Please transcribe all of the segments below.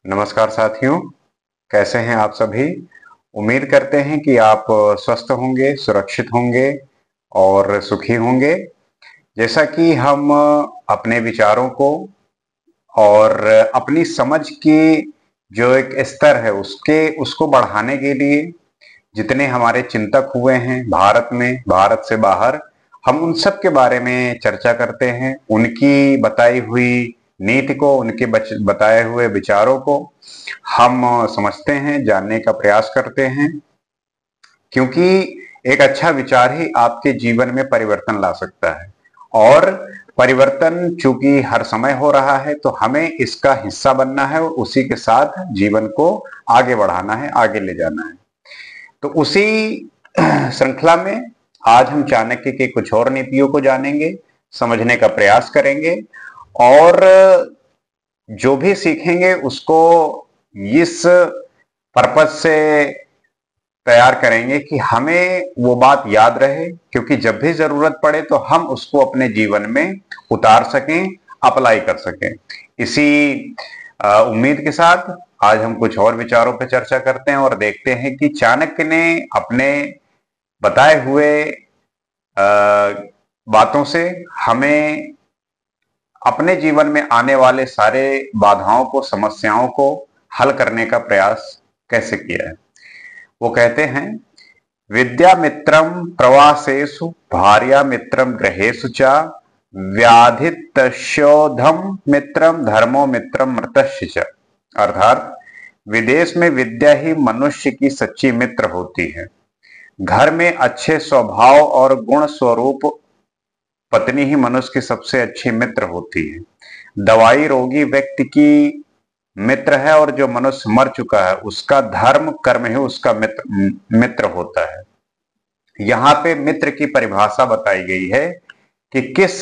नमस्कार साथियों, कैसे हैं आप सभी। उम्मीद करते हैं कि आप स्वस्थ होंगे, सुरक्षित होंगे और सुखी होंगे। जैसा कि हम अपने विचारों को और अपनी समझ की जो एक स्तर है उसको बढ़ाने के लिए जितने हमारे चिंतक हुए हैं भारत में, भारत से बाहर, हम उन सब के बारे में चर्चा करते हैं। उनकी बताई हुई नीति को, उनके बताए हुए विचारों को हम समझते हैं, जानने का प्रयास करते हैं, क्योंकि एक अच्छा विचार ही आपके जीवन में परिवर्तन ला सकता है। और परिवर्तन चूंकि हर समय हो रहा है, तो हमें इसका हिस्सा बनना है और उसी के साथ जीवन को आगे बढ़ाना है, आगे ले जाना है। तो उसी श्रृंखला में आज हम चाणक्य के कुछ और नीतियों को जानेंगे, समझने का प्रयास करेंगे और जो भी सीखेंगे उसको इस पर्पज से तैयार करेंगे कि हमें वो बात याद रहे, क्योंकि जब भी जरूरत पड़े तो हम उसको अपने जीवन में उतार सकें, अप्लाई कर सकें। इसी उम्मीद के साथ आज हम कुछ और विचारों पर चर्चा करते हैं और देखते हैं कि चाणक्य ने अपने बताए हुए बातों से हमें अपने जीवन में आने वाले सारे बाधाओं को, समस्याओं को हल करने का प्रयास कैसे किया है। वो कहते हैं, विद्या मित्रम प्रवासेषु भार्या मित्रम गृहेषु च व्याधितशोधम मित्रम धर्मो मित्रम मृतस्य च। अर्थात विदेश में विद्या ही मनुष्य की सच्ची मित्र होती है। घर में अच्छे स्वभाव और गुण स्वरूप पत्नी ही मनुष्य की सबसे अच्छी मित्र होती है। दवाई रोगी व्यक्ति की मित्र है और जो मनुष्य मर चुका है उसका धर्म कर्म ही उसका मित्र होता है। यहाँ पे मित्र की परिभाषा बताई गई है कि किस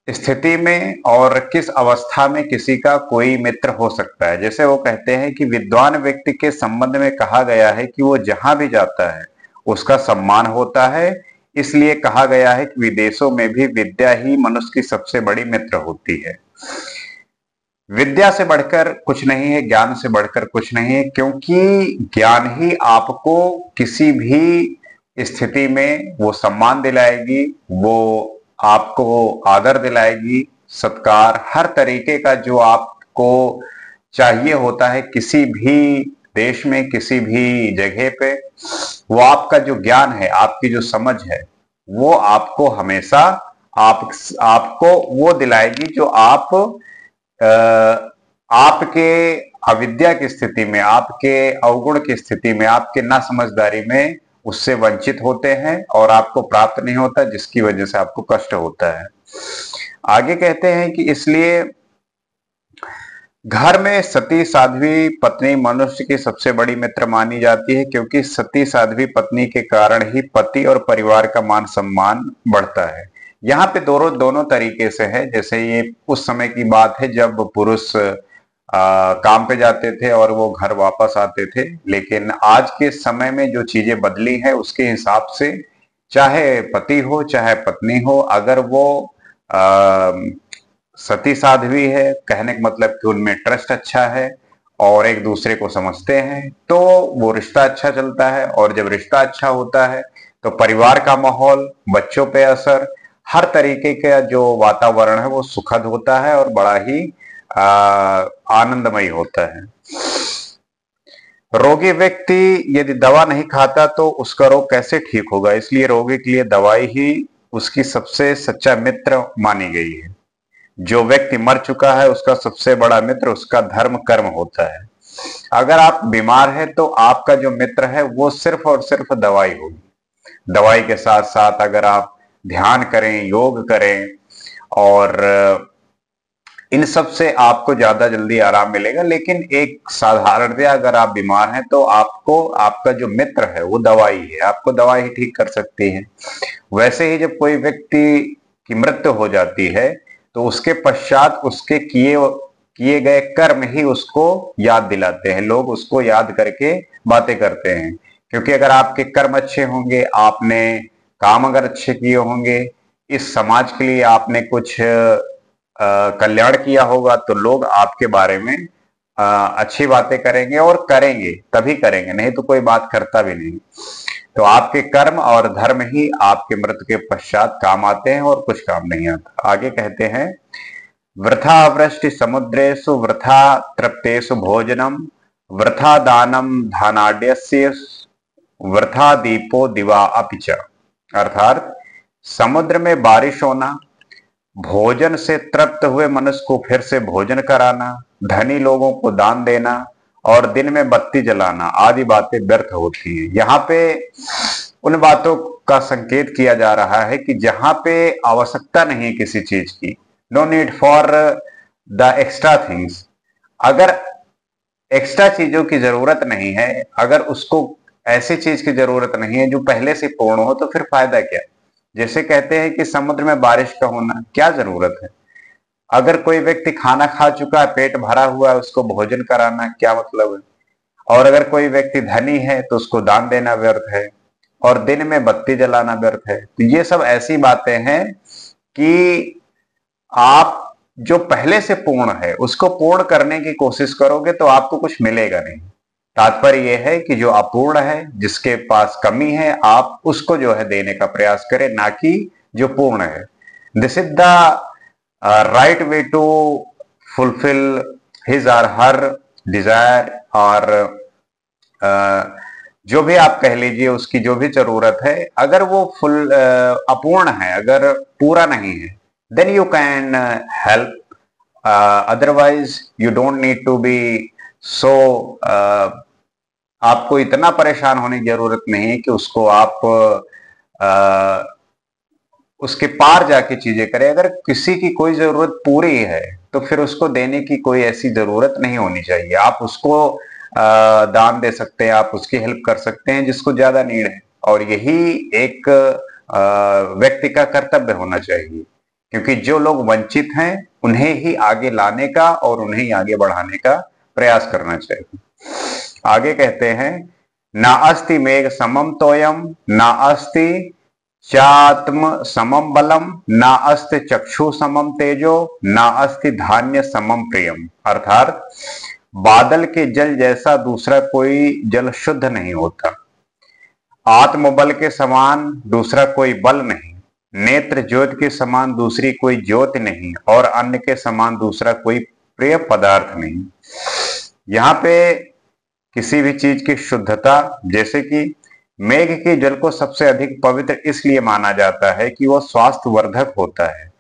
स्थिति में और किस अवस्था में किसी का कोई मित्र हो सकता है। जैसे वो कहते हैं कि विद्वान व्यक्ति के संबंध में कहा गया है कि वो जहां भी जाता है उसका सम्मान होता है। इसलिए कहा गया है कि विदेशों में भी विद्या ही मनुष्य की सबसे बड़ी मित्र होती है। विद्या से बढ़कर कुछ नहीं है, ज्ञान से बढ़कर कुछ नहीं है, क्योंकि ज्ञान ही आपको किसी भी स्थिति में वो सम्मान दिलाएगी, वो आपको आदर दिलाएगी, सत्कार, हर तरीके का जो आपको चाहिए होता है किसी भी देश में, किसी भी जगह पे, वो आपका जो ज्ञान है, आपकी जो समझ है, वो आपको हमेशा आपको वो दिलाएगी जो आपके अविद्या की स्थिति में, आपके अवगुण की स्थिति में, आपके ना समझदारी में उससे वंचित होते हैं और आपको प्राप्त नहीं होता, जिसकी वजह से आपको कष्ट होता है। आगे कहते हैं कि इसलिए घर में सती साध्वी पत्नी मनुष्य की सबसे बड़ी मित्र मानी जाती है, क्योंकि सती साध्वी पत्नी के कारण ही पति और परिवार का मान सम्मान बढ़ता है। यहाँ पे दोनों तरीके से है। जैसे ये उस समय की बात है जब पुरुष काम पे जाते थे और वो घर वापस आते थे, लेकिन आज के समय में जो चीजें बदली है उसके हिसाब से चाहे पति हो चाहे पत्नी हो, अगर वो सती साध्वी है, कहने का मतलब कि उनमें ट्रस्ट अच्छा है और एक दूसरे को समझते हैं, तो वो रिश्ता अच्छा चलता है। और जब रिश्ता अच्छा होता है तो परिवार का माहौल, बच्चों पे असर, हर तरीके का जो वातावरण है वो सुखद होता है और बड़ा ही आनंदमय होता है। रोगी व्यक्ति यदि दवा नहीं खाता तो उसका रोग कैसे ठीक होगा, इसलिए रोगी के लिए दवाई ही उसकी सबसे सच्चा मित्र मानी गई है। जो व्यक्ति मर चुका है उसका सबसे बड़ा मित्र उसका धर्म कर्म होता है। अगर आप बीमार हैं तो आपका जो मित्र है वो सिर्फ और सिर्फ दवाई होगी। दवाई के साथ साथ अगर आप ध्यान करें, योग करें और इन सब से आपको ज्यादा जल्दी आराम मिलेगा। लेकिन एक साधारणतया अगर आप बीमार हैं तो आपको आपका जो मित्र है वो दवाई है, आपको दवाई ही ठीक कर सकती है। वैसे ही जब कोई व्यक्ति की मृत्यु हो जाती है तो उसके पश्चात उसके किए गए कर्म ही उसको याद दिलाते हैं। लोग उसको याद करके बातें करते हैं, क्योंकि अगर आपके कर्म अच्छे होंगे, आपने काम अगर अच्छे किए होंगे, इस समाज के लिए आपने कुछ कल्याण किया होगा, तो लोग आपके बारे में अच्छी बातें करेंगे और करेंगे तभी करेंगे, नहीं तो कोई बात करता भी नहीं। तो आपके कर्म और धर्म ही आपके मृत्यु के पश्चात काम आते हैं और कुछ काम नहीं आता। आगे कहते हैं, वृथा वृष्टि समुद्रेषु वृथा तृप्तेषु भोजनम वृथा दानम धानाड्यस्य वृथा दीपो दिवा अपि च। अर्थात समुद्र में बारिश होना, भोजन से तृप्त हुए मनुष्य को फिर से भोजन कराना, धनी लोगों को दान देना और दिन में बत्ती जलाना आदि बातें व्यर्थ होती हैं। यहाँ पे उन बातों का संकेत किया जा रहा है कि जहां पे आवश्यकता नहीं है किसी चीज की, no need for the extra things, अगर एक्स्ट्रा चीजों की जरूरत नहीं है, अगर उसको ऐसी चीज की जरूरत नहीं है जो पहले से पूर्ण हो, तो फिर फायदा क्या। जैसे कहते हैं कि समुद्र में बारिश का होना, क्या जरूरत है। अगर कोई व्यक्ति खाना खा चुका है, पेट भरा हुआ है, उसको भोजन कराना क्या मतलब है। और अगर कोई व्यक्ति धनी है तो उसको दान देना व्यर्थ है और दिन में बत्ती जलाना व्यर्थ है। तो ये सब ऐसी बातें हैं कि आप जो पहले से पूर्ण है उसको पूर्ण करने की कोशिश करोगे तो आपको कुछ मिलेगा नहीं। तात्पर्य यह है कि जो अपूर्ण है, जिसके पास कमी है, आप उसको जो है देने का प्रयास करें, ना कि जो पूर्ण है। This is the right way to fulfil his और हर डिजायर, और जो भी आप कह लीजिए उसकी जो भी जरूरत है, अगर वो अपूर्ण है, अगर पूरा नहीं है, then you can help, otherwise you don't need to be so, आपको इतना परेशान होने की जरूरत नहीं है कि उसको आप उसके पार जाके चीजें करें। अगर किसी की कोई जरूरत पूरी है तो फिर उसको देने की कोई ऐसी जरूरत नहीं होनी चाहिए। आप उसको दान दे सकते हैं, आप उसकी हेल्प कर सकते हैं जिसको ज्यादा नीड है, और यही एक व्यक्ति का कर्तव्य होना चाहिए, क्योंकि जो लोग वंचित हैं उन्हें ही आगे लाने का और उन्हें ही आगे बढ़ाने का प्रयास करना चाहिए। आगे कहते हैं, ना अस्ति मेघ समम तोयम, ना अस्ति चात्म समम बलम, ना अस्ति चक्षु समम तेजो, ना अस्ति धान्य समम प्रियम। अर्थात बादल के जल जैसा दूसरा कोई जल शुद्ध नहीं होता, आत्मबल के समान दूसरा कोई बल नहीं, नेत्र ज्योति के समान दूसरी कोई ज्योति नहीं, और अन्न के समान दूसरा कोई प्रिय पदार्थ नहीं। यहाँ पे किसी भी चीज की शुद्धता, जैसे कि मेघ के जल को सबसे अधिक पवित्र इसलिए माना जाता है कि वह स्वास्थ्यवर्धक होता है।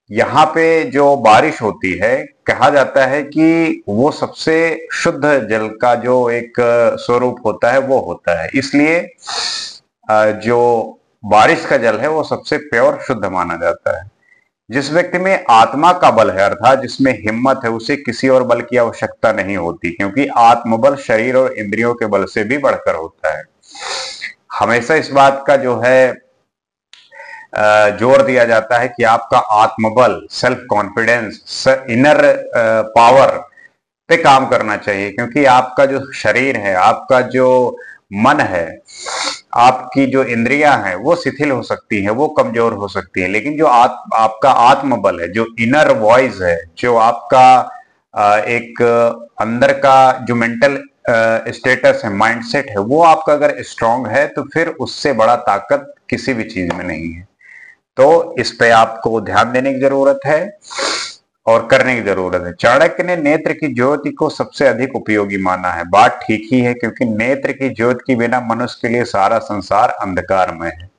यहाँ पे जो बारिश होती है, कहा जाता है कि वो सबसे शुद्ध जल का जो एक स्वरूप होता है वो होता है, इसलिए जो बारिश का जल है वो सबसे प्योर शुद्ध माना जाता है। जिस व्यक्ति में आत्मा का बल है, अर्थात जिसमें हिम्मत है, उसे किसी और बल की आवश्यकता नहीं होती, क्योंकि आत्मबल शरीर और इंद्रियों के बल से भी बढ़कर होता है। हमेशा इस बात का जो है जोर दिया जाता है कि आपका आत्मबल, सेल्फ कॉन्फिडेंस, इनर पावर पे काम करना चाहिए, क्योंकि आपका जो शरीर है, आपका जो मन है, आपकी जो इंद्रियां हैं वो शिथिल हो सकती हैं, वो कमजोर हो सकती हैं, लेकिन जो आपका आत्मबल है, जो इनर वॉइस है, जो आपका एक अंदर का जो मेंटल स्टेटस है, माइंडसेट है, वो आपका अगर स्ट्रांग है तो फिर उससे बड़ा ताकत किसी भी चीज में नहीं है। तो इस पे आपको ध्यान देने की जरूरत है और करने की जरूरत है। चाणक्य ने नेत्र की ज्योति को सबसे अधिक उपयोगी माना है। बात ठीक ही है, क्योंकि नेत्र की ज्योति के बिना मनुष्य के लिए सारा संसार अंधकारमय है।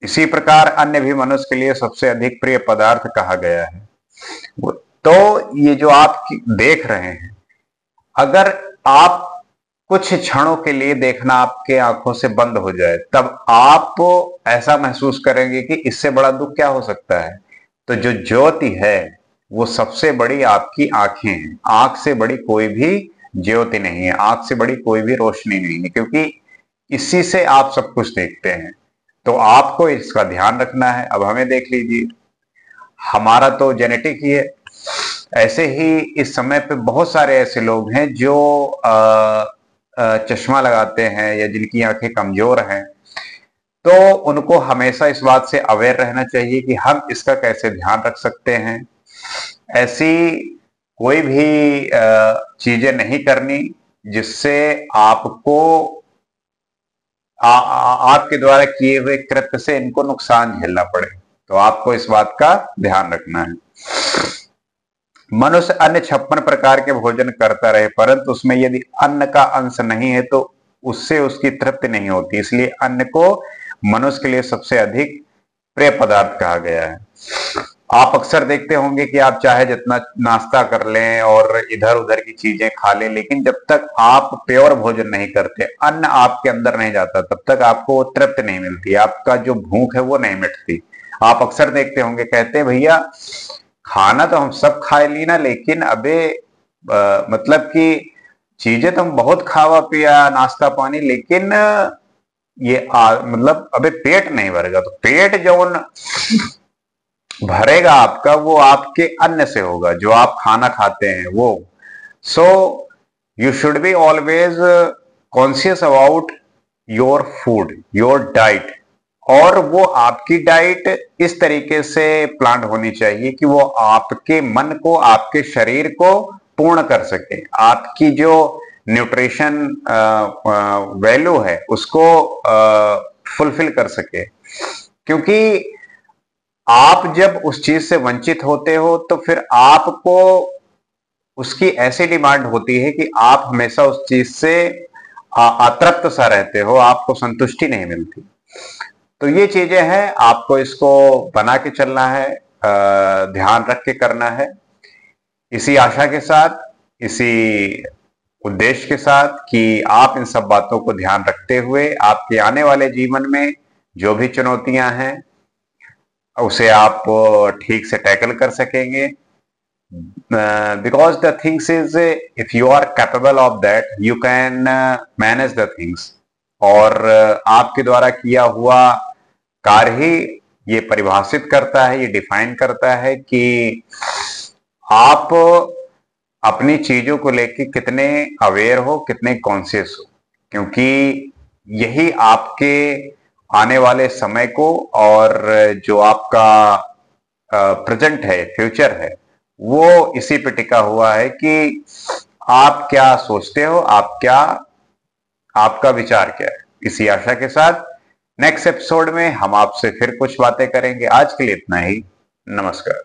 इसी प्रकार अन्य भी मनुष्य के लिए सबसे अधिक प्रिय पदार्थ कहा गया है। तो ये जो आप देख रहे हैं, अगर आप कुछ क्षणों के लिए देखना आपके आंखों से बंद हो जाए, तब आप ऐसा महसूस करेंगे कि इससे बड़ा दुख क्या हो सकता है। तो जो ज्योति है वो सबसे बड़ी आपकी आंखें हैं। आंख से बड़ी कोई भी ज्योति नहीं है, आंख से बड़ी कोई भी रोशनी नहीं है, क्योंकि इसी से आप सब कुछ देखते हैं। तो आपको इसका ध्यान रखना है। अब हमें देख लीजिए, हमारा तो जेनेटिक ही है, ऐसे ही इस समय पे बहुत सारे ऐसे लोग हैं जो चश्मा लगाते हैं या जिनकी आंखें कमजोर हैं। तो उनको हमेशा इस बात से अवेयर रहना चाहिए कि हम इसका कैसे ध्यान रख सकते हैं, ऐसी कोई भी चीजें नहीं करनी जिससे आपको आपके द्वारा किए हुए कृत्य से इनको नुकसान झेलना पड़े। तो आपको इस बात का ध्यान रखना है। मनुष्य अन्य 56 प्रकार के भोजन करता रहे, परंतु उसमें यदि अन्न का अंश नहीं है तो उससे उसकी तृप्ति नहीं होती। इसलिए अन्न को मनुष्य के लिए सबसे अधिक प्रिय पदार्थ कहा गया है। आप अक्सर देखते होंगे कि आप चाहे जितना नाश्ता कर लें और इधर उधर की चीजें खा लें, लेकिन जब तक आप प्योर भोजन नहीं करते, अन्न आपके अंदर नहीं जाता, तब तक आपको वो तृप्ति नहीं मिलती, आपका जो भूख है वो नहीं मिटती। आप अक्सर देखते होंगे, कहते हैं भैया खाना तो हम सब खा ली ना, लेकिन अबे मतलब कि चीजें तो हम बहुत खावा पिया नाश्ता पानी, लेकिन मतलब अबे पेट नहीं भरेगा। तो पेट जौन भरेगा आपका वो आपके अन्न से होगा, जो आप खाना खाते हैं वो। So you should be always conscious about your food, your diet. और वो आपकी डाइट इस तरीके से प्लान होनी चाहिए कि वो आपके मन को, आपके शरीर को पूर्ण कर सके, आपकी जो न्यूट्रिशन वैल्यू है उसको फुलफिल कर सके। क्योंकि आप जब उस चीज से वंचित होते हो तो फिर आपको उसकी ऐसी डिमांड होती है कि आप हमेशा उस चीज से अतृप्त सा रहते हो, आपको संतुष्टि नहीं मिलती। तो ये चीजें हैं, आपको इसको बना के चलना है, ध्यान रख के करना है। इसी आशा के साथ, इसी उद्देश्य के साथ कि आप इन सब बातों को ध्यान रखते हुए आपके आने वाले जीवन में जो भी चुनौतियां हैं उसे आप ठीक से टैकल कर सकेंगे। because the things is if you are capable of that you can manage the things। और आपके द्वारा किया हुआ कार्य ही ये परिभाषित करता है, ये डिफाइन करता है कि आप अपनी चीजों को लेके कितने अवेयर हो, कितने कॉन्शियस हो। क्योंकि यही आपके आने वाले समय को और जो आपका प्रेजेंट है, फ्यूचर है, वो इसी पे टिका हुआ है कि आप क्या सोचते हो, आपका विचार क्या है। इसी आशा के साथ नेक्स्ट एपिसोड में हम आपसे फिर कुछ बातें करेंगे। आज के लिए इतना ही। नमस्कार।